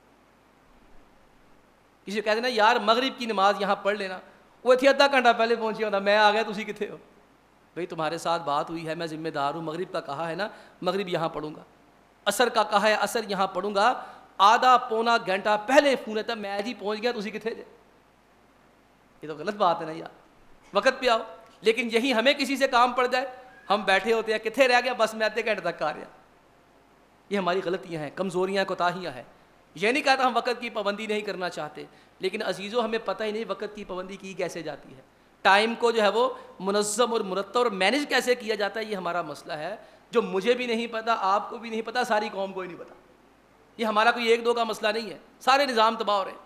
کسی کو کہتے ہیں نا یار مغرب کی نماز یہاں پڑھ لینا، وہ تھی آدھا گھنٹہ پہلے پہنچے ہوتا، میں آ گیا تسی کتنے ہو؟ بھئی تمہارے ساتھ بات ہوئی ہے، میں ذمہ دار ہوں، مغرب کا کہا ہے نا، مغرب یہاں پڑھوں گا، عصر کا کہا ہے عصر یہاں پڑھوں گا، آدھا پونا گھنٹہ پہلے فون تھا، میں جی پہنچ گیا تسی کتنے جے؟ یہ تو غلط بات ہے نا یار، وقت پہ آؤ۔ لیکن یہی ہمیں کسی سے کام پڑ جائے، ہم بیٹھے ہوتے ہیں، کتنے رہ گیا؟ بس میں آدھے گھنٹے تک آ رہا۔ یہ ہماری غلطیاں ہیں، کمزوریاں، کوتاہیاں ہیں۔ یہ نہیں کہتا ہم وقت کی پابندی نہیں کرنا چاہتے، لیکن عزیزو ہمیں پتہ ہی نہیں وقت کی پابندی کی کیسے جاتی ہے، ٹائم کو جو ہے وہ منظم اور مرتب اور مینیج کیسے کیا جاتا ہے، یہ ہمارا مسئلہ ہے، جو مجھے بھی نہیں پتہ، آپ کو بھی نہیں پتہ، ساری قوم کو ہی نہیں پتہ۔ یہ ہمارا کوئی 1-2 کا مسئلہ نہیں ہے، سارے نظام تباہ ہو رہے ہیں۔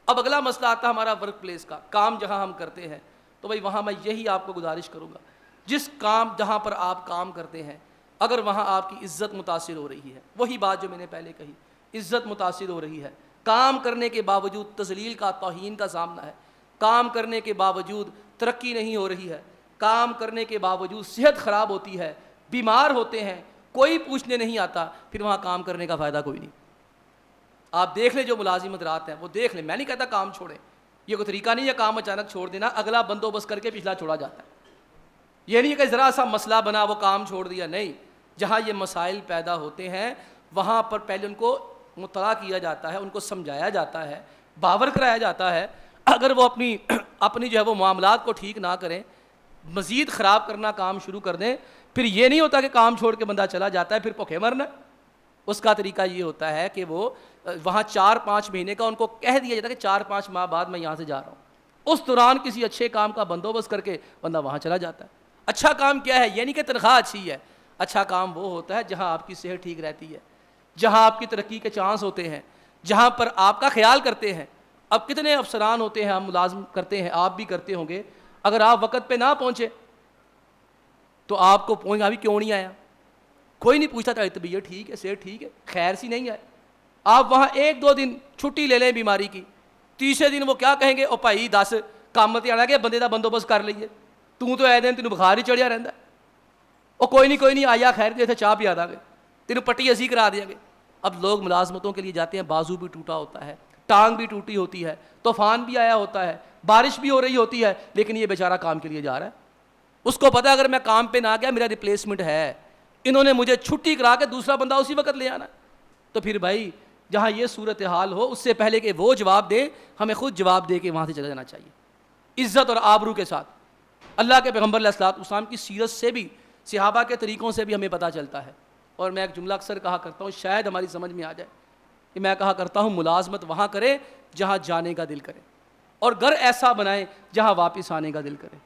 اب اگلا مسئلہ آتا ہے ہمارا ورک پلیس کا، کام جہاں ہم کرتے ہیں۔ تو بھائی وہاں میں یہی آپ کو گزارش کروں گا، جس کام جہاں پر آپ کام کرتے ہیں، اگر وہاں آپ کی عزت متاثر ہو رہی ہے، وہی بات جو میں نے پہلے کہی، عزت متاثر ہو رہی ہے، کام کرنے کے باوجود تذلیل کا، توہین کا سامنا ہے، کام کرنے کے باوجود ترقی نہیں ہو رہی ہے، کام کرنے کے باوجود صحت خراب ہوتی ہے، بیمار ہوتے ہیں، کوئی پوچھنے نہیں آتا، پھر وہاں کام کرنے کا فائدہ کوئی نہیں۔ آپ دیکھ لیں جو ملازمت رات ہیں، وہ دیکھ لیں، میں نہیں کہتا کام چھوڑیں، یہ کوئی طریقہ نہیں ہے کام اچانک چھوڑ دینا، اگلا بندوبست کر کے پچھلا چھوڑا جاتا ہے۔ یہ نہیں کہ ذرا سا مسئلہ بنا وہ کام چھوڑ دیا، نہیں، جہاں یہ مسائل پیدا ہوتے ہیں وہاں پر پہلے ان کو مطلع کیا جاتا ہے، ان کو سمجھایا جاتا ہے، باور کرایا جاتا ہے۔ اگر وہ اپنی جو ہے وہ معاملات کو ٹھیک نہ کریں، مزید خراب کرنا کام شروع کر دیں، پھر یہ نہیں ہوتا کہ کام چھوڑ کے بندہ چلا جاتا ہے پھر بھوکے مرنا۔ اس کا طریقہ یہ ہوتا ہے کہ وہ وہاں 4-5 مہینے کا ان کو کہہ دیا جاتا ہے کہ 4-5 ماہ بعد میں یہاں سے جا رہا ہوں، اس دوران کسی اچھے کام کا بندوبست کر کے بندہ وہاں چلا جاتا ہے۔ اچھا کام کیا ہے؟ یہ نہیں کہ تنخواہ اچھی ہے، اچھا کام وہ ہوتا ہے جہاں آپ کی صحت ٹھیک رہتی ہے، جہاں آپ کی ترقی کے چانس ہوتے ہیں، جہاں پر آپ کا خیال کرتے ہیں۔ اب کتنے افسران ہوتے ہیں، ہم ملازم کرتے ہیں، آپ بھی کرتے ہوں گے، اگر آپ وقت پہ نہ پہنچے تو آپ کو پوچھنا بھی کیوں نہیں آیا، کوئی نہیں پوچھتا تھا طبیعت ٹھیک ہے، صحت ٹھیک ہے، خیر سی نہیں ہے۔ آپ وہاں 1-2 دن چھٹی لے لیں بیماری کی، تیسرے دن وہ کیا کہیں گے، او بھائی دس کام تے آنا کہ بندے دا بندوبست کر لئیے، تو اے دن تینوں بخار ہی چڑھیا رہندا ہے، او کوئی نہیں آیا خیر دے تھے چاہ پیا داں گے، تینوں پٹی اسی کرا دیا گے۔ اب لوگ ملازمتوں کے لیے جاتے ہیں، بازو بھی ٹوٹا ہوتا ہے، ٹانگ بھی ٹوٹی ہوتی ہے، طوفان بھی آیا ہوتا ہے، بارش بھی ہو رہی ہوتی ہے، لیکن یہ بیچارہ کام کے لیے جا رہا ہے۔ اس کو پتا اگر میں کام پہ نہ گیا میرا ریپلیسمنٹ ہے، انہوں نے مجھے چھٹی کرا کے دوسرا بندہ اسی وقت لے آنا۔ تو پھر بھائی جہاں یہ صورتحال ہو، اس سے پہلے کہ وہ جواب دے، ہمیں خود جواب دے کے وہاں سے چلا جانا چاہیے، عزت اور آبرو کے ساتھ۔ اللہ کے پیغمبر علیہ الصلوۃ والسلام کی سیرت سے بھی، صحابہ کے طریقوں سے بھی ہمیں پتہ چلتا ہے۔ اور میں ایک جملہ اکثر کہا کرتا ہوں، شاید ہماری سمجھ میں آ جائے، کہ میں کہا کرتا ہوں ملازمت وہاں کرے جہاں جانے کا دل کرے، اور گھر ایسا بنائے جہاں واپس آنے کا دل کرے۔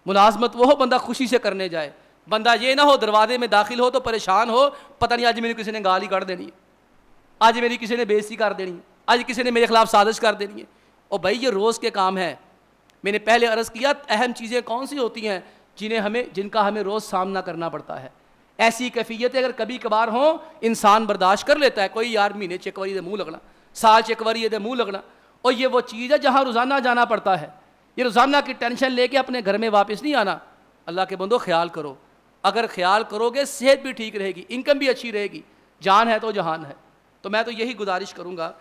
ملازمت وہ ہو بندہ خوشی سے کرنے جائے، بندہ یہ نہ ہو دروازے میں داخل ہو تو پریشان ہو، پتہ نہیں آج میری کسی نے گالی کر دینی ہے، آج میری کسی نے بے عزتی کر دینی ہے، آج کسی نے میرے خلاف سازش کر دینی ہے۔ اور بھائی یہ روز کے کام ہے۔ میں نے پہلے عرض کیا اہم چیزیں کون سی ہوتی ہیں جن کا ہمیں روز سامنا کرنا پڑتا ہے۔ ایسی کیفیتیں اگر کبھی کبھار ہوں انسان برداشت کر لیتا ہے، کوئی یار مہینے چیک واری دے منہ لگنا، سال چیک واری دے منہ لگنا، اور یہ وہ چیز ہے جہاں روزانہ جانا پڑتا ہے۔ یہ روزانہ کی ٹینشن لے کے اپنے گھر میں واپس نہیں آنا۔ اللہ کے بندو خیال کرو، اگر خیال کرو گے صحت بھی ٹھیک رہے گی، انکم بھی اچھی رہے گی، جان ہے تو جہان ہے۔ تو میں تو یہی گزارش کروں گا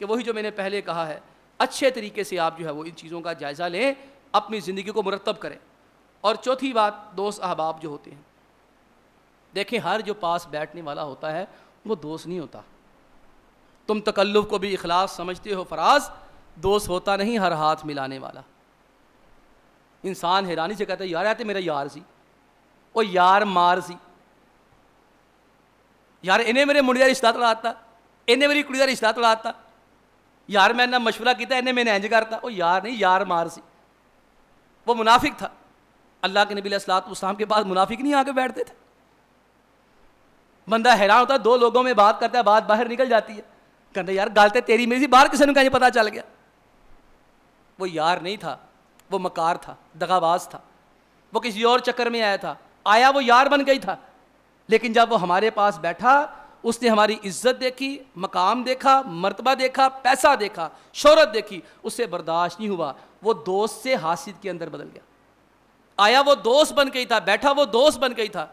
کہ وہی جو میں نے پہلے کہا ہے، اچھے طریقے سے آپ جو ہے وہ ان چیزوں کا جائزہ لیں، اپنی زندگی کو مرتب کریں۔ اور چوتھی بات، دوست احباب جو ہوتے ہیں، دیکھیں ہر جو پاس بیٹھنے والا ہوتا ہے وہ دوست نہیں ہوتا۔ تم تکلف کو بھی اخلاص سمجھتے ہو فراز، دوست ہوتا نہیں ہر ہاتھ ملانے والا۔ انسان حیرانی سے کہتا ہے یار تو میرا یار سی، وہ یار مار سی، یار انہیں میرے منڈے کا رشتہ توڑاتا، انہیں میری کڑی کا رشتہ توڑاتا، یار میں نہ مشورہ کیتا انہیں میں نے انج کرتا، وہ یار نہیں یار مار سی۔ وہ منافق تھا۔ اللہ کے نبی علیہ الصلوۃ والسلام کے پاس منافق نہیں آ کے بیٹھتے تھے۔ بندہ حیران ہوتا ہے، دو لوگوں میں بات کرتا ہے، بات باہر نکل جاتی ہے، کہتا ہے یار گل تے تیری میری سی، باہر کسی نے کہیں پتہ چل گیا۔ وہ یار نہیں تھا، وہ مکار تھا، دغا باز تھا، وہ کسی اور چکر میں آیا تھا، آیا وہ یار بن گئی تھا، لیکن جب وہ ہمارے پاس بیٹھا اس نے ہماری عزت دیکھی، مقام دیکھا، مرتبہ دیکھا، پیسہ دیکھا، شہرت دیکھی، اس سے برداشت نہیں ہوا، وہ دوست سے حاسد کے اندر بدل گیا۔ آیا وہ دوست بن گئی تھا، بیٹھا وہ دوست بن گئی تھا،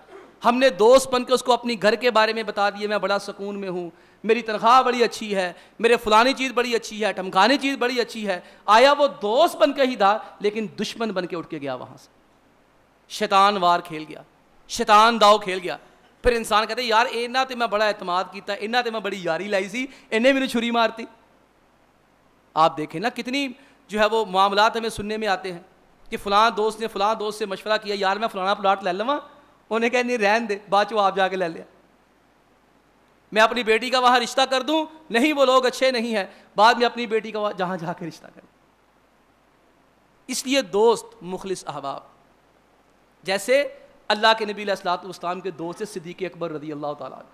ہم نے دوست بن کے اس کو اپنی گھر کے بارے میں بتا دیے، میں بڑا سکون میں ہوں، میری تنخواہ بڑی اچھی ہے، میرے فلانی چیز بڑی اچھی ہے، ٹھمکانی چیز بڑی اچھی ہے۔ آیا وہ دوست بن کے ہی تھا، لیکن دشمن بن کے اٹھ کے گیا وہاں سے، شیطان وار کھیل گیا، شیطان داؤ کھیل گیا۔ پھر انسان کہتے یار اینا تے میں بڑا اعتماد کیتا، اینا تے میں بڑی یاری لائی سی، انہیں میری چھری مارتی۔ آپ دیکھیں نا کتنی جو ہے وہ معاملات ہمیں سننے میں آتے ہیں کہ فلاں دوست نے فلاں دوست سے مشورہ کیا، یار میں فلانا پلاٹ لے لواں، انہیں کہا نہیں رہن دے، بعد چ آپ جا کے لے لیا۔ میں اپنی بیٹی کا وہاں رشتہ کر دوں، نہیں وہ لوگ اچھے نہیں ہیں، بعد میں اپنی بیٹی کا جہاں جا کے رشتہ کر۔ اس لیے دوست مخلص احباب، جیسے اللہ کے نبی علیہ الصلوۃ والسلام کے دوست صدیق اکبر رضی اللہ تعالیٰ عنہ۔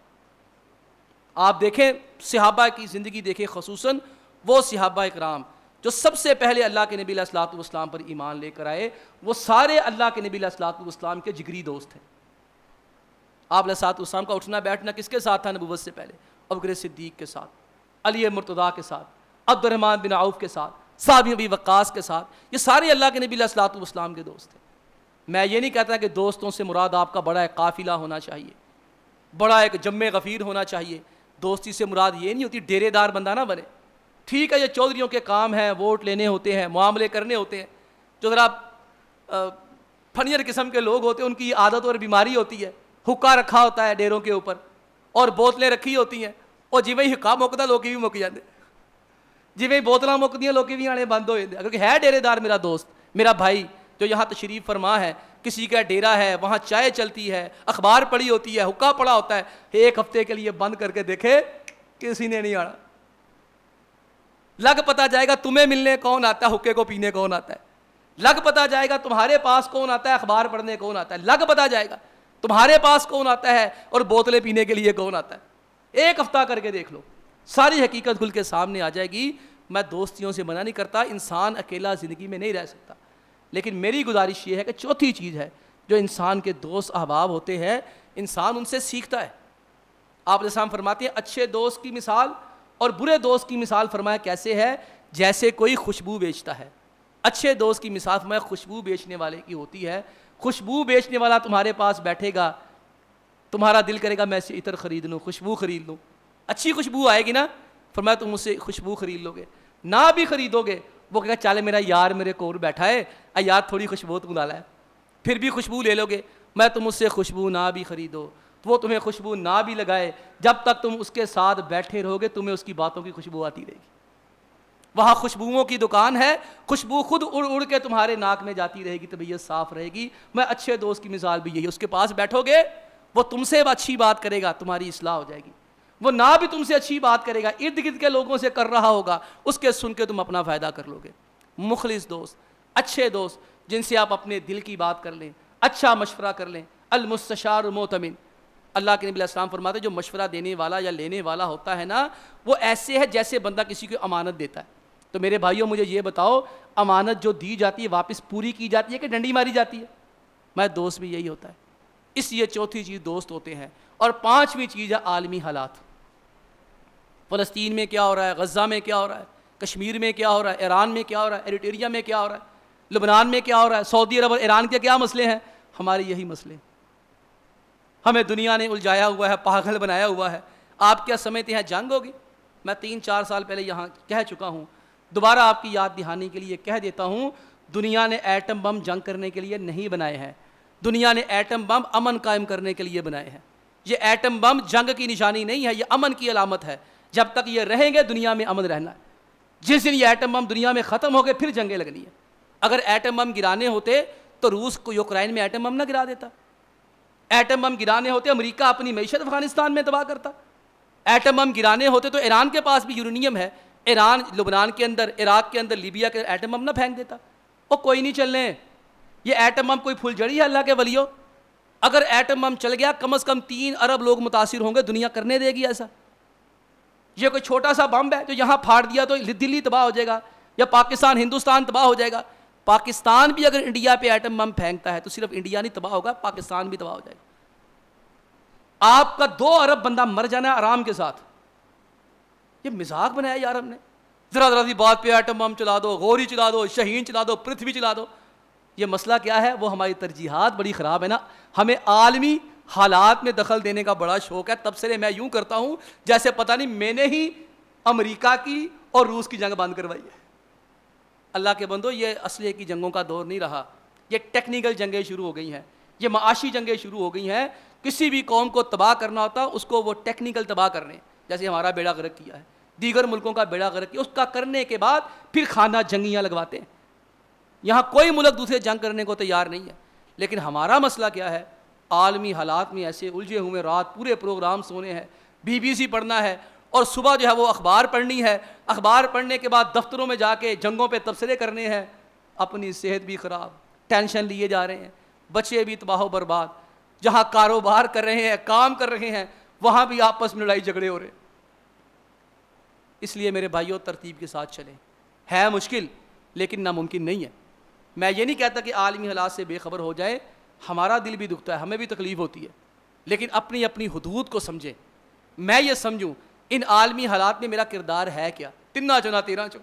آپ دیکھیں صحابہ کی زندگی دیکھیں، خصوصاً وہ صحابہ اکرام جو سب سے پہلے اللہ کے نبی علیہ الصلوۃ والسلام پر ایمان لے کر آئے، وہ سارے اللہ کے نبی علیہ الصلوۃ والسلام کے جگری دوست ہیں۔ آپ علیہ الصلوۃ والسلام کا اٹھنا بیٹھنا کس کے ساتھ تھا نبوت سے پہلے؟ ابوبکر صدیق کے ساتھ، علی مرتضیٰ کے ساتھ، عبد الرحمن بن عوف کے ساتھ، سعد بن ابی وقاص کے ساتھ، یہ سارے اللہ کے نبی علیہ الصلوۃ والسلام کے دوست ہیں۔ میں یہ نہیں کہتا کہ دوستوں سے مراد آپ کا بڑا ایک قافلہ ہونا چاہیے، بڑا ایک جمع غفیر ہونا چاہیے۔ دوستی سے مراد یہ نہیں ہوتی ڈیرے دار بندہ نہ بنے۔ ٹھیک ہے یہ چودھریوں کے کام ہیں، ووٹ لینے ہوتے ہیں، معاملے کرنے ہوتے ہیں، جو ذرا فنیر قسم کے لوگ ہوتے ہیں، ان کی عادت اور بیماری ہوتی ہے، حکا رکھا ہوتا ہے ڈیروں کے اوپر اور بوتلیں رکھی ہوتی ہیں، اور جی میں حکا مکتا لوگ بھی مک جاتے، جی میں بوتلاں مکدیاں لوگ بھی آنے بند ہو جاتے۔ اگر ہے ڈیرے دار میرا دوست، میرا بھائی جو یہاں تشریف فرما ہے، کسی کا ڈیرا ہے، وہاں چائے چلتی ہے، اخبار پڑھی ہوتی ہے، حکا پڑا ہوتا ہے، ایک ہفتے کے لیے بند کر کے دیکھے کسی نے نہیں آنا، لگ پتہ جائے گا تمہیں ملنے کون آتا ہے، حکے کو پینے کون آتا ہے۔ لگ پتہ جائے گا تمہارے پاس کون آتا ہے اخبار پڑھنے کون آتا ہے, لگ پتہ جائے گا تمہارے پاس کون آتا ہے اور بوتلیں پینے کے لیے کون آتا ہے. ایک ہفتہ کر کے دیکھ لو, ساری حقیقت کھل کے سامنے آ جائے گی. میں دوستیوں سے منع نہیں کرتا, انسان اکیلا زندگی میں نہیں رہ سکتا, لیکن میری گزارش یہ ہے کہ چوتھی چیز ہے جو انسان کے دوست احباب ہوتے ہیں, انسان ان سے سیکھتا ہے. آپ علیہ السلام فرماتے ہیں اچھے دوست کی مثال اور برے دوست کی مثال فرمایا کیسے ہے, جیسے کوئی خوشبو بیچتا ہے. اچھے دوست کی مثال فرمایا خوشبو بیچنے والے کی ہوتی ہے. خوشبو بیچنے والا تمہارے پاس بیٹھے گا, تمہارا دل کرے گا میں سے عطر خرید لوں, خوشبو خرید لوں, اچھی خوشبو آئے گی نا, فرمایا تم اس سے خوشبو خرید لو گے. نہ بھی خریدو گے وہ کہے گا چلے میرا یار میرے کور بیٹھا ہے, یار تھوڑی خوشبو تم ڈالا ہے, پھر بھی خوشبو لے لو گے. میں تم اس سے خوشبو نہ بھی خریدو تو وہ تمہیں خوشبو نہ بھی لگائے, جب تک تم اس کے ساتھ بیٹھے رہو گے تمہیں اس کی باتوں کی خوشبو آتی رہے گی. وہاں خوشبوؤں کی دکان ہے, خوشبو خود اڑ اڑ کے تمہارے ناک میں جاتی رہے گی, طبیعت صاف رہے گی. میں اچھے دوست کی مثال بھی یہی, اس کے پاس بیٹھو گے وہ تم سے اچھی بات کرے گا, تمہاری اصلاح ہو جائے گی. وہ نہ بھی تم سے اچھی بات کرے گا, ارد گرد کے لوگوں سے کر رہا ہوگا, اس کے سن کے تم اپنا فائدہ کر لو گے. مخلص دوست, اچھے دوست جن سے آپ اپنے دل کی بات کر لیں, اچھا مشورہ کر لیں. المستشار مؤتمن, اللہ کے نبی علیہ السلام فرماتے جو مشورہ دینے والا یا لینے والا ہوتا ہے نا, وہ ایسے ہے جیسے بندہ کسی کو امانت دیتا ہے. تو میرے بھائیوں مجھے یہ بتاؤ, امانت جو دی جاتی ہے واپس پوری کی جاتی ہے کہ ڈنڈی ماری جاتی ہے؟ میں دوست بھی یہی ہوتا ہے. اس لیے چوتھی چیز دوست ہوتے ہیں. اور پانچویں چیز ہے عالمی حالات. فلسطین میں کیا ہو رہا ہے, غزہ میں کیا ہو رہا ہے, کشمیر میں کیا ہو رہا ہے, ایران میں کیا ہو رہا ہے, ایریٹریا میں کیا ہو رہا ہے, لبنان میں کیا ہو رہا ہے, سعودی عرب اور ایران کے کیا مسئلے ہیں, ہمارے یہی مسئلے. ہمیں دنیا نے الجھایا ہوا ہے, پاگل بنایا ہوا ہے. آپ کیا سمجھتے ہیں جنگ ہوگی؟ میں 3-4 سال پہلے یہاں کہہ چکا ہوں, دوبارہ آپ کی یاد دہانی کے لیے کہہ دیتا ہوں, دنیا نے ایٹم بم جنگ کرنے کے لیے نہیں بنائے ہیں, دنیا نے ایٹم بم امن قائم کرنے کے لیے بنائے ہیں. یہ ایٹم بم جنگ کی نشانی نہیں ہے, یہ امن کی علامت ہے. جب تک یہ رہیں گے دنیا میں امن رہنا ہے. جس دن یہ ایٹم بم دنیا میں ختم ہو گئے پھر جنگیں لگنی ہیں. اگر ایٹم بم گرانے ہوتے تو روس کو یوکرائن میں ایٹم بم نہ گرا دیتا. ایٹم بم گرانے ہوتے امریکہ اپنی معیشت افغانستان میں تباہ کرتا. ایٹم بم گرانے ہوتے تو ایران کے پاس بھی یورینیم ہے, ایران لبنان کے اندر, عراق کے اندر, لیبیا کے ایٹم بم نہ پھینک دیتا. وہ کوئی نہیں چلنے, یہ ایٹم بم کوئی پھول جڑی ہے اللہ کے ولیوں؟ اگر ایٹم بم چل گیا کم از کم 3 ارب لوگ متاثر ہوں گے, دنیا کرنے دے گی ایسا؟ یہ کوئی چھوٹا سا بم ہے جو یہاں پھاڑ دیا تو دلی تباہ ہو جائے گا, یا پاکستان ہندوستان تباہ ہو جائے گا. پاکستان بھی اگر انڈیا پہ ایٹم بم پھینکتا ہے تو صرف انڈیا نہیں تباہ ہوگا, پاکستان بھی تباہ ہو جائے گا. آپ کا 2 ارب بندہ مر جانا ہے آرام کے ساتھ. یہ مذاق بنایا یار ہم نے, ذرا سی بات پہ ایٹم بم چلا دو, غوری چلا دو, شاہین چلا دو, پرتھوی چلا دو. یہ مسئلہ کیا ہے؟ وہ ہماری ترجیحات بڑی خراب ہے نا. ہمیں عالمی حالات میں دخل دینے کا بڑا شوق ہے. تبصرے میں یوں کرتا ہوں جیسے پتہ نہیں میں نے ہی امریکہ کی اور روس کی جنگ بند کروائی ہے. اللہ کے بندو, یہ اسلحے کی جنگوں کا دور نہیں رہا, یہ ٹیکنیکل جنگیں شروع ہو گئی ہیں, یہ معاشی جنگیں شروع ہو گئی ہیں. کسی بھی قوم کو تباہ کرنا ہوتا اس کو وہ ٹیکنیکل تباہ کرنے, جیسے ہمارا بیڑا غرق کیا ہے, دیگر ملکوں کا بیڑا غرق کیا, اس کا کرنے کے بعد پھر خانہ جنگیاں لگواتے ہیں. یہاں کوئی ملک دوسرے جنگ کرنے کو تیار نہیں ہے. لیکن ہمارا مسئلہ کیا ہے؟ عالمی حالات میں ایسے الجھے ہوئے, رات پورے پروگرام سونے ہیں, BBC پڑھنا ہے, اور صبح جو ہے وہ اخبار پڑھنی ہے, اخبار پڑھنے کے بعد دفتروں میں جا کے جنگوں پہ تبصرے کرنے ہیں. اپنی صحت بھی خراب, ٹینشن لیے جا رہے ہیں, بچے بھی تباہ و برباد. جہاں کاروبار کر رہے ہیں, کام کر رہے ہیں, وہاں بھی آپس میں لڑائی جھگڑے ہو رہے ہیں. اس لیے میرے بھائیوں ترتیب کے ساتھ چلیں. ہے مشکل لیکن ناممکن نہیں ہے. میں یہ نہیں کہتا کہ عالمی حالات سے بے خبر ہو جائے, ہمارا دل بھی دکھتا ہے, ہمیں بھی تکلیف ہوتی ہے, لیکن اپنی اپنی حدود کو سمجھیں. میں یہ سمجھوں ان عالمی حالات میں میرا کردار ہے کیا؟ 3 نہ 13 چو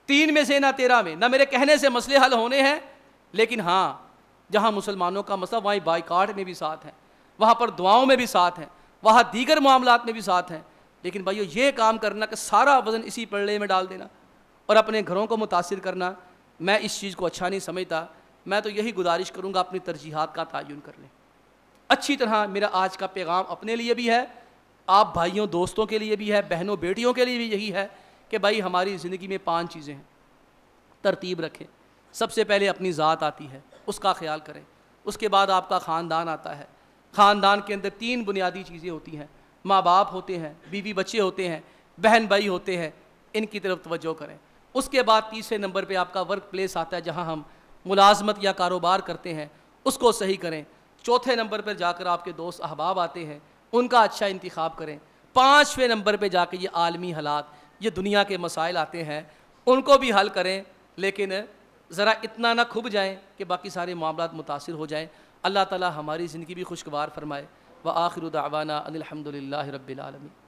3 میں سے نہ 13 میں, نہ میرے کہنے سے مسئلے حل ہونے ہیں, لیکن ہاں جہاں مسلمانوں کا مسئلہ وہیں بائیکاٹ میں بھی ساتھ ہیں, وہاں پر دعاؤں میں بھی ساتھ ہیں, وہاں دیگر معاملات میں بھی ساتھ ہیں. لیکن بھائیو یہ کام کرنا کہ سارا وزن اسی پلڑے میں ڈال دینا اور اپنے گھروں کو متاثر کرنا, میں اس چیز کو اچھا نہیں سمجھتا. میں تو یہی گزارش کروں گا اپنی ترجیحات کا تعین کر لیں اچھی طرح. میرا آج کا پیغام اپنے لیے بھی ہے, آپ بھائیوں دوستوں کے لیے بھی ہے, بہنوں بیٹیوں کے لیے بھی یہی ہے کہ بھائی ہماری زندگی میں 5 چیزیں ہیں, ترتیب رکھیں. سب سے پہلے اپنی ذات آتی ہے, اس کا خیال کریں. اس کے بعد آپ کا خاندان آتا ہے. خاندان کے اندر 3 بنیادی چیزیں ہوتی ہیں, ماں باپ ہوتے ہیں, بیوی بچے ہوتے ہیں, بہن بھائی ہوتے ہیں, ان کی طرف توجہ کریں. اس کے بعد تیسرے نمبر پہ آپ کا ورک پلیس آتا ہے جہاں ہم ملازمت یا کاروبار کرتے ہیں، اس کو صحیح کریں۔ چوتھے نمبر پر جا کر آپ کے دوست احباب آتے ہیں، ان کا اچھا انتخاب کریں۔ پانچویں نمبر پہ جا کے یہ عالمی حالات، یہ دنیا کے مسائل آتے ہیں، ان کو بھی حل کریں، لیکن ذرا اتنا نہ کھب جائیں کہ باقی سارے معاملات متاثر ہو جائیں۔ اللہ تعالی ہماری زندگی بھی خوشگوار فرمائے۔ وآخر دعوانا ان الحمد للہ رب العالمین۔